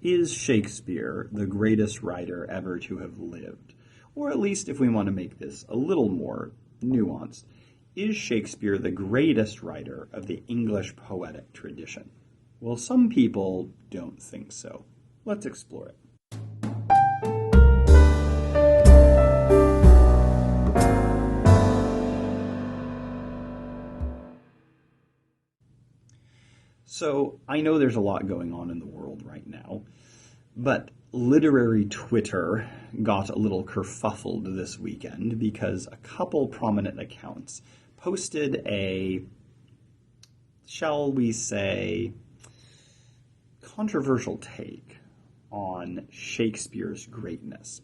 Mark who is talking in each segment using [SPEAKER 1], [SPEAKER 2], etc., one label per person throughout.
[SPEAKER 1] Is Shakespeare the greatest writer ever to have lived? Or at least, if we want to make this a little more nuanced, is Shakespeare the greatest writer of the English poetic tradition? Well, some people don't think so. Let's explore it. So I know there's a lot going on in the world right now, but literary Twitter got a little kerfuffled this weekend because a couple prominent accounts posted a, shall we say, controversial take on Shakespeare's greatness.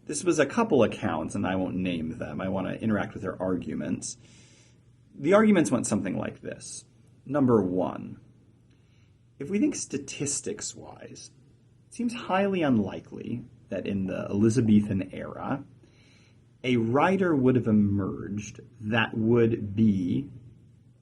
[SPEAKER 1] This was a couple accounts, and I won't name them. I want to interact with their arguments. The arguments went something like this. Number one, if we think statistics-wise, it seems highly unlikely that in the Elizabethan era, a writer would have emerged that would be,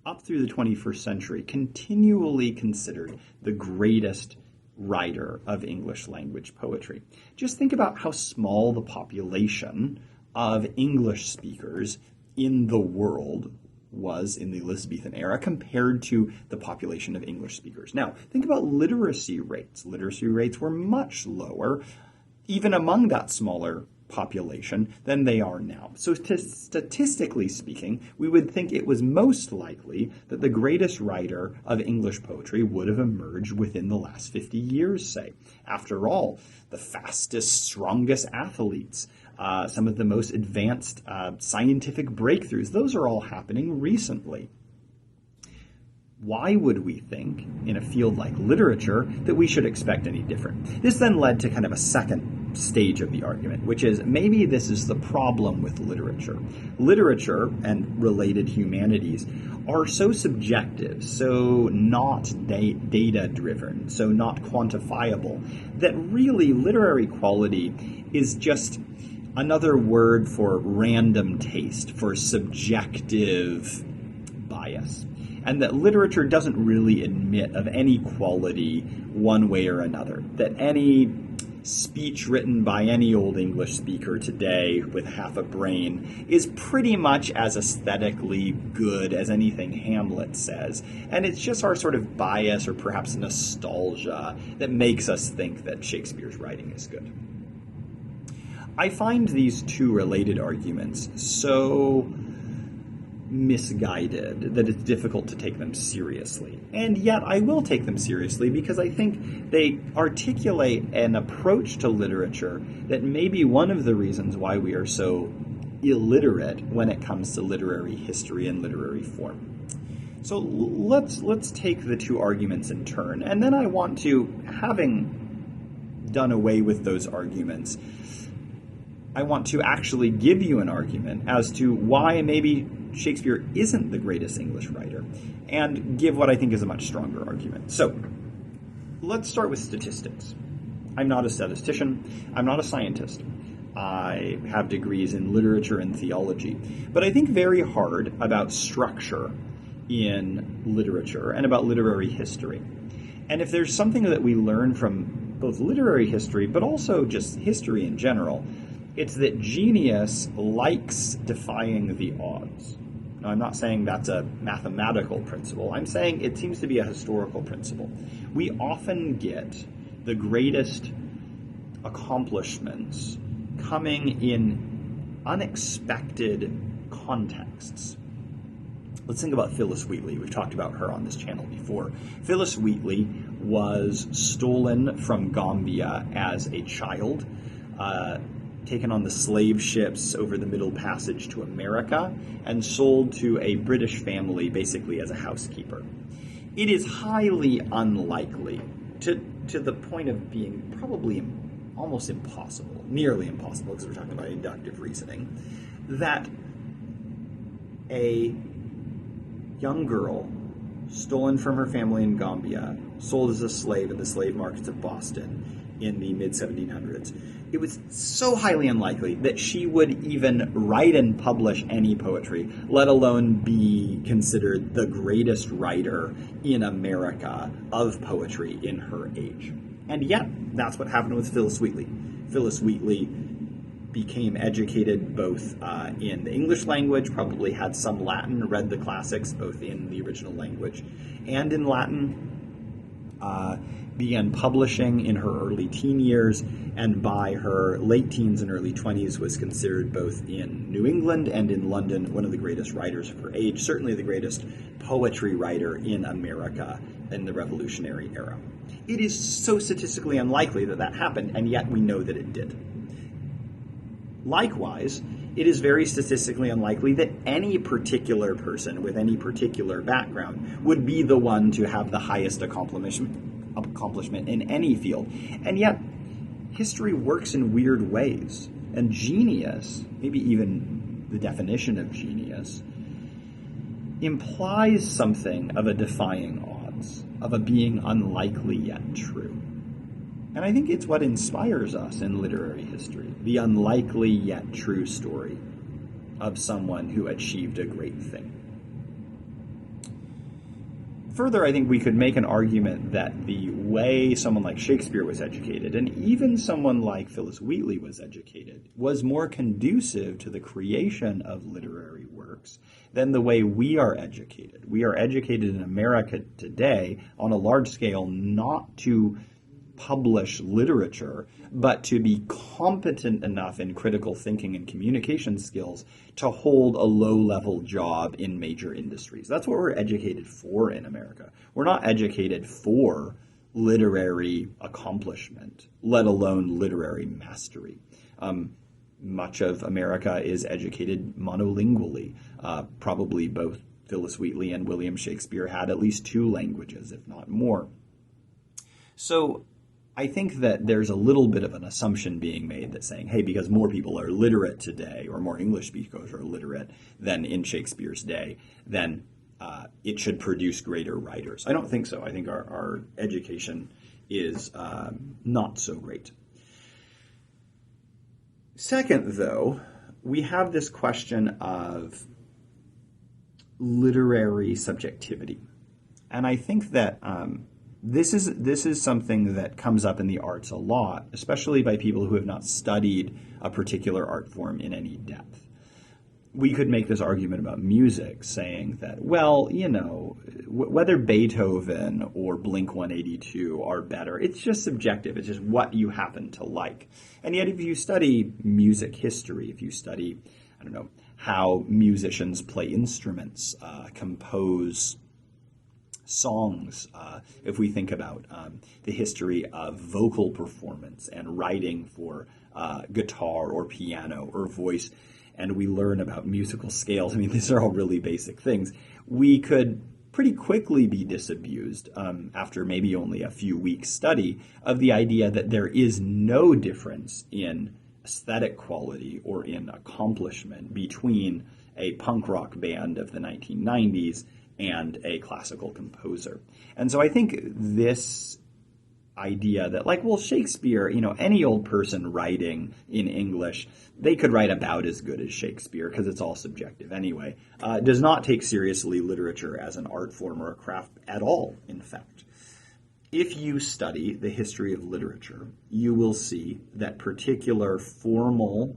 [SPEAKER 1] up through the 21st century, continually considered the greatest writer of English language poetry. Just think about how small the population of English speakers in the world was in the Elizabethan era compared to the population of English speakers. Now, think about literacy rates. Literacy rates were much lower, even among that smaller population, than they are now. So statistically speaking, we would think it was most likely that the greatest writer of English poetry would have emerged within the last 50 years, say. After all, the fastest, strongest athletes, some of the most advanced scientific breakthroughs, those are all happening recently. Why would we think, in a field like literature, that we should expect any different? This then led to kind of a second stage of the argument, which is maybe this is the problem with literature. Literature and related humanities are so subjective, so not data-driven, so not quantifiable, that really literary quality is just another word for random taste, for subjective bias. And that literature doesn't really admit of any quality one way or another. That any speech written by any old English speaker today with half a brain is pretty much as aesthetically good as anything Hamlet says. And it's just our sort of bias or perhaps nostalgia that makes us think that Shakespeare's writing is good. I find these two related arguments so misguided that it's difficult to take them seriously. And yet I will take them seriously because I think they articulate an approach to literature that may be one of the reasons why we are so illiterate when it comes to literary history and literary form. So let's take the two arguments in turn, and then I want to, having done away with those arguments, I want to actually give you an argument as to why maybe Shakespeare isn't the greatest English writer, and give what I think is a much stronger argument. So, let's start with statistics. I'm not a statistician. I'm not a scientist. I have degrees in literature and theology. But I think very hard about structure in literature and about literary history. And if there's something that we learn from both literary history, but also just history in general, it's that genius likes defying the odds. Now, I'm not saying that's a mathematical principle. I'm saying it seems to be a historical principle. We often get the greatest accomplishments coming in unexpected contexts. Let's think about Phillis Wheatley. We've talked about her on this channel before. Phillis Wheatley was stolen from Gambia as a child, taken on the slave ships over the Middle Passage to America, and sold to a British family basically as a housekeeper. It is highly unlikely, to the point of being probably almost impossible, nearly impossible because we're talking about inductive reasoning, that a young girl stolen from her family in Gambia, sold as a slave in the slave markets of Boston in the mid-1700s, it was so highly unlikely that she would even write and publish any poetry, let alone be considered the greatest writer in America of poetry in her age. And yet, that's what happened with Phillis Wheatley. Phillis Wheatley became educated both in the English language, probably had some Latin, read the classics both in the original language and in Latin, began publishing in her early teen years, and by her late teens and early 20s was considered both in New England and in London one of the greatest writers of her age, certainly the greatest poetry writer in America in the Revolutionary era. It is so statistically unlikely that that happened, and yet we know that it did. Likewise, it is very statistically unlikely that any particular person with any particular background would be the one to have the highest accomplishment in any field. And yet, history works in weird ways. And genius, maybe even the definition of genius, implies something of a defying odds, of a being unlikely yet true. And I think it's what inspires us in literary history, the unlikely yet true story of someone who achieved a great thing. Further, I think we could make an argument that the way someone like Shakespeare was educated, and even someone like Phillis Wheatley was educated, was more conducive to the creation of literary works than the way we are educated. We are educated in America today on a large scale not to publish literature, but to be competent enough in critical thinking and communication skills to hold a low-level job in major industries. That's what we're educated for in America. We're not educated for literary accomplishment, let alone literary mastery. Much of America is educated monolingually. Probably both Phillis Wheatley and William Shakespeare had at least 2 languages, if not more. So I think that there's a little bit of an assumption being made that saying, hey, because more people are literate today, or more English speakers are literate than in Shakespeare's day, then it should produce greater writers. I don't think so. I think our education is not so great. Second, though, we have this question of literary subjectivity. And I think that this is something that comes up in the arts a lot, especially by people who have not studied a particular art form in any depth. We could make this argument about music, saying that, well, you know, whether Beethoven or Blink-182 are better, it's just subjective. It's just what you happen to like. And yet if you study music history, if you study, I don't know, how musicians play instruments, compose songs, if we think about the history of vocal performance and writing for guitar or piano or voice, and we learn about musical scales, I mean, these are all really basic things, we could pretty quickly be disabused after maybe only a few weeks study of the idea that there is no difference in aesthetic quality or in accomplishment between a punk rock band of the 1990s and a classical composer. And so I think this idea that, like, well, Shakespeare, you know, any old person writing in English, they could write about as good as Shakespeare because it's all subjective anyway, does not take seriously literature as an art form or a craft at all, in fact. If you study the history of literature, you will see that particular formal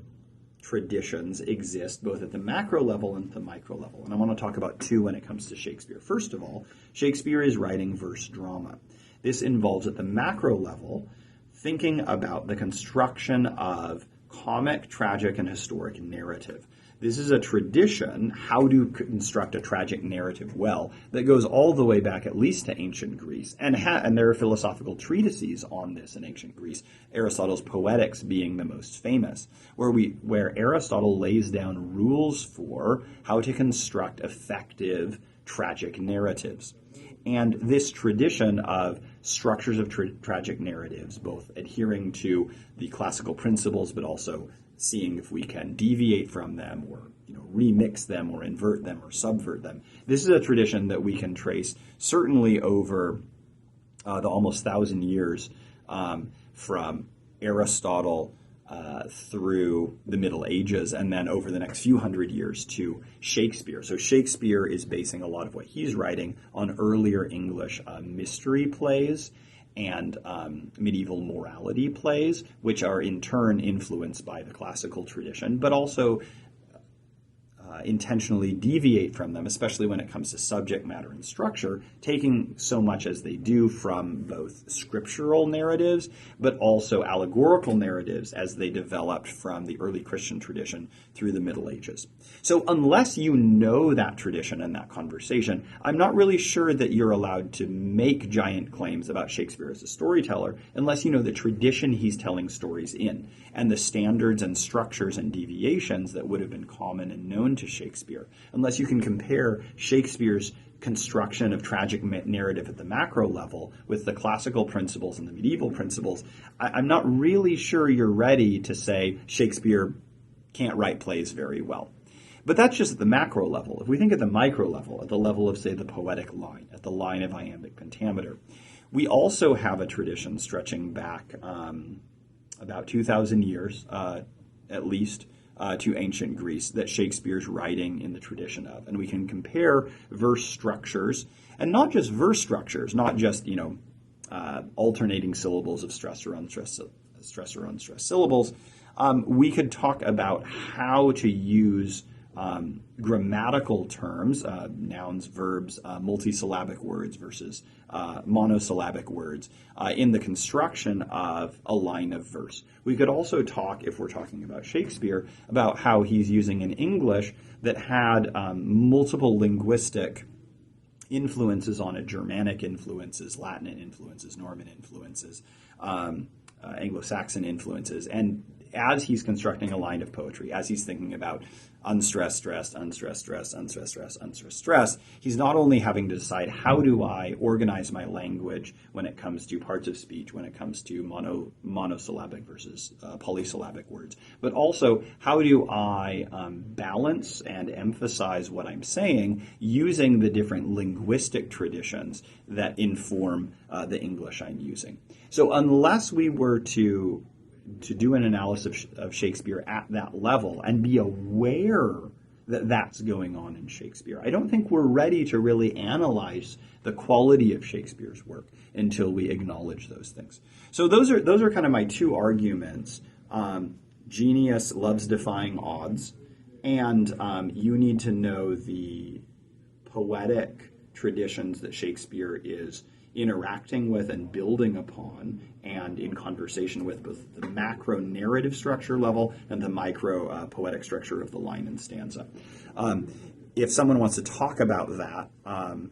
[SPEAKER 1] traditions exist both at the macro level and the micro level. And I want to talk about 2 when it comes to Shakespeare. First of all, Shakespeare is writing verse drama. This involves at the macro level thinking about the construction of comic, tragic, and historic narrative. This is a tradition, how to construct a tragic narrative well, that goes all the way back at least to ancient Greece. And there are philosophical treatises on this in ancient Greece, Aristotle's Poetics being the most famous, where Aristotle lays down rules for how to construct effective tragic narratives. And this tradition of structures of tragic narratives, both adhering to the classical principles, but also seeing if we can deviate from them or, you know, remix them or invert them or subvert them. This is a tradition that we can trace certainly over the almost 1,000 years from Aristotle through the Middle Ages, and then over the next few hundred years to Shakespeare. So Shakespeare is basing a lot of what he's writing on earlier English mystery plays and medieval morality plays, which are in turn influenced by the classical tradition, but also intentionally deviate from them, especially when it comes to subject matter and structure, taking so much as they do from both scriptural narratives, but also allegorical narratives as they developed from the early Christian tradition through the Middle Ages. So unless you know that tradition and that conversation, I'm not really sure that you're allowed to make giant claims about Shakespeare as a storyteller unless you know the tradition he's telling stories in and the standards and structures and deviations that would have been common and known to Shakespeare. Unless you can compare Shakespeare's construction of tragic narrative at the macro level with the classical principles and the medieval principles, I'm not really sure you're ready to say Shakespeare can't write plays very well. But that's just at the macro level. If we think at the micro level, at the level of, say, the poetic line, at the line of iambic pentameter, we also have a tradition stretching back about 2,000 years, at least, to ancient Greece that Shakespeare's writing in the tradition of. And we can compare verse structures, and not just verse structures, not just, alternating syllables of stressed or unstressed syllables. We could talk about how to use grammatical terms, nouns, verbs, multisyllabic words versus monosyllabic words in the construction of a line of verse. We could also talk, if we're talking about Shakespeare, about how he's using an English that had multiple linguistic influences on it, Germanic influences, Latin influences, Norman influences, Anglo-Saxon influences, and as he's constructing a line of poetry, as he's thinking about unstressed, stressed, unstressed, stressed, unstressed, stressed, unstressed, stressed, he's not only having to decide how do I organize my language when it comes to parts of speech, when it comes to monosyllabic versus polysyllabic words, but also how do I balance and emphasize what I'm saying using the different linguistic traditions that inform the English I'm using. So unless we were to do an analysis of Shakespeare at that level and be aware that that's going on in Shakespeare, I don't think we're ready to really analyze the quality of Shakespeare's work until we acknowledge those things. So those are kind of my two arguments. Genius loves defying odds, and you need to know the poetic traditions that Shakespeare is interacting with and building upon, and in conversation with both the macro narrative structure level and the micro poetic structure of the line and stanza. If someone wants to talk about that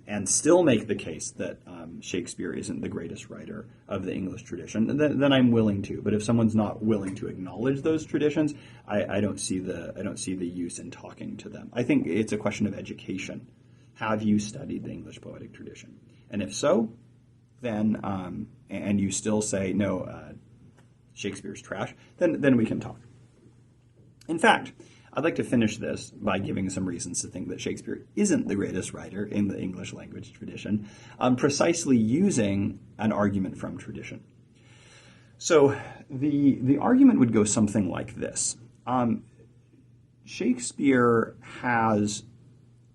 [SPEAKER 1] and still make the case that Shakespeare isn't the greatest writer of the English tradition, then I'm willing to. But if someone's not willing to acknowledge those traditions, I don't see the use in talking to them. I think it's a question of education. Have you studied the English poetic tradition? And if so, then and you still say no, Shakespeare's trash, then we can talk. In fact, I'd like to finish this by giving some reasons to think that Shakespeare isn't the greatest writer in the English language tradition, precisely using an argument from tradition. So the argument would go something like this. Shakespeare has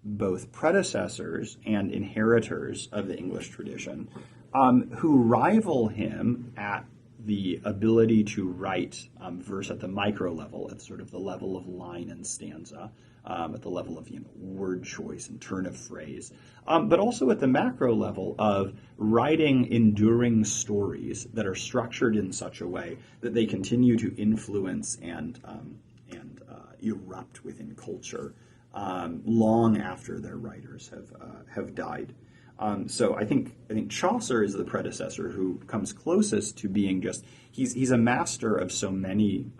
[SPEAKER 1] both predecessors and inheritors of the English tradition who rival him at the ability to write verse at the micro level, at sort of the level of line and stanza, at the level of word choice and turn of phrase, but also at the macro level of writing enduring stories that are structured in such a way that they continue to influence and erupt within culture long after their writers have died. So I think Chaucer is the predecessor who comes closest to being just he's a master of so many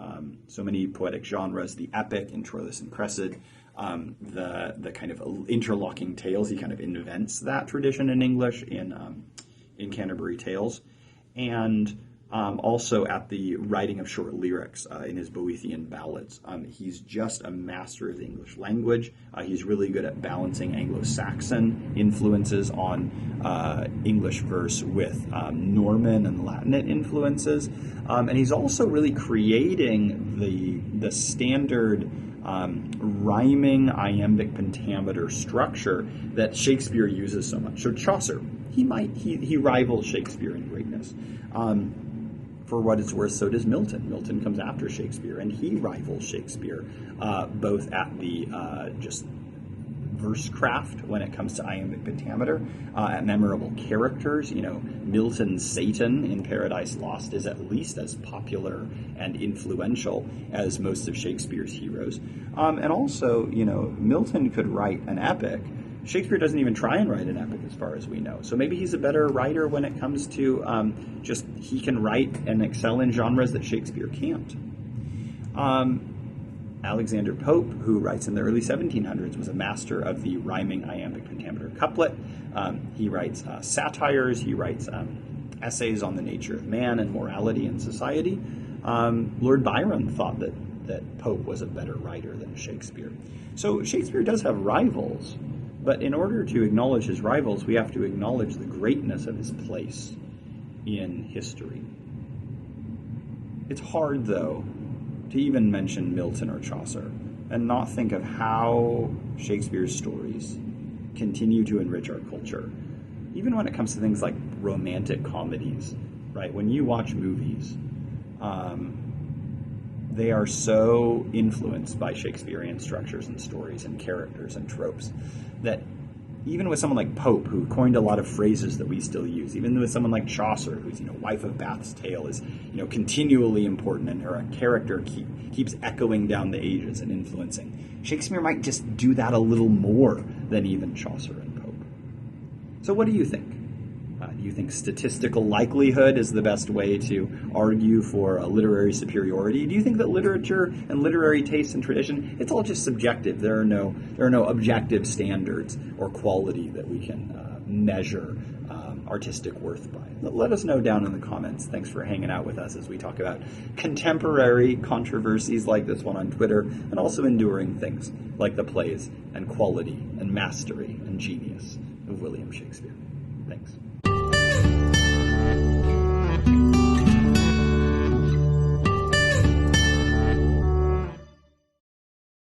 [SPEAKER 1] poetic genres, the epic in Troilus and Cressida, the kind of interlocking tales. He kind of invents that tradition in English in Canterbury Tales, and also at the writing of short lyrics in his Boethian ballads. He's just a master of the English language. He's really good at balancing Anglo-Saxon influences on English verse with Norman and Latin influences. And he's also really creating the standard rhyming iambic pentameter structure that Shakespeare uses so much. So Chaucer, he rivals Shakespeare in greatness. For what it's worth, so does Milton. Milton comes after Shakespeare, and he rivals Shakespeare, both at the just verse craft when it comes to iambic pentameter, at memorable characters. Milton's Satan in Paradise Lost is at least as popular and influential as most of Shakespeare's heroes. And also, Milton could write an epic. Shakespeare doesn't even try and write an epic as far as we know. So maybe he's a better writer when it comes to he can write and excel in genres that Shakespeare can't. Alexander Pope, who writes in the early 1700s, was a master of the rhyming iambic pentameter couplet. He writes satires, he writes essays on the nature of man and morality and society. Lord Byron thought that Pope was a better writer than Shakespeare. So Shakespeare does have rivals, but in order to acknowledge his rivals, we have to acknowledge the greatness of his place in history. It's hard, though, to even mention Milton or Chaucer and not think of how Shakespeare's stories continue to enrich our culture. Even when it comes to things like romantic comedies, right? When you watch movies, they are so influenced by Shakespearean structures and stories and characters and tropes that even with someone like Pope, who coined a lot of phrases that we still use, even with someone like Chaucer, who's, Wife of Bath's Tale is, continually important, and her character keeps echoing down the ages and influencing. Shakespeare might just do that a little more than even Chaucer and Pope. So what do you think? Do you think statistical likelihood is the best way to argue for a literary superiority? Do you think that literature and literary taste and tradition, it's all just subjective? There are no objective standards or quality that we can measure artistic worth by? Let us know down in the comments. Thanks for hanging out with us as we talk about contemporary controversies like this one on Twitter, and also enduring things like the plays and quality and mastery and genius of William Shakespeare. Thanks.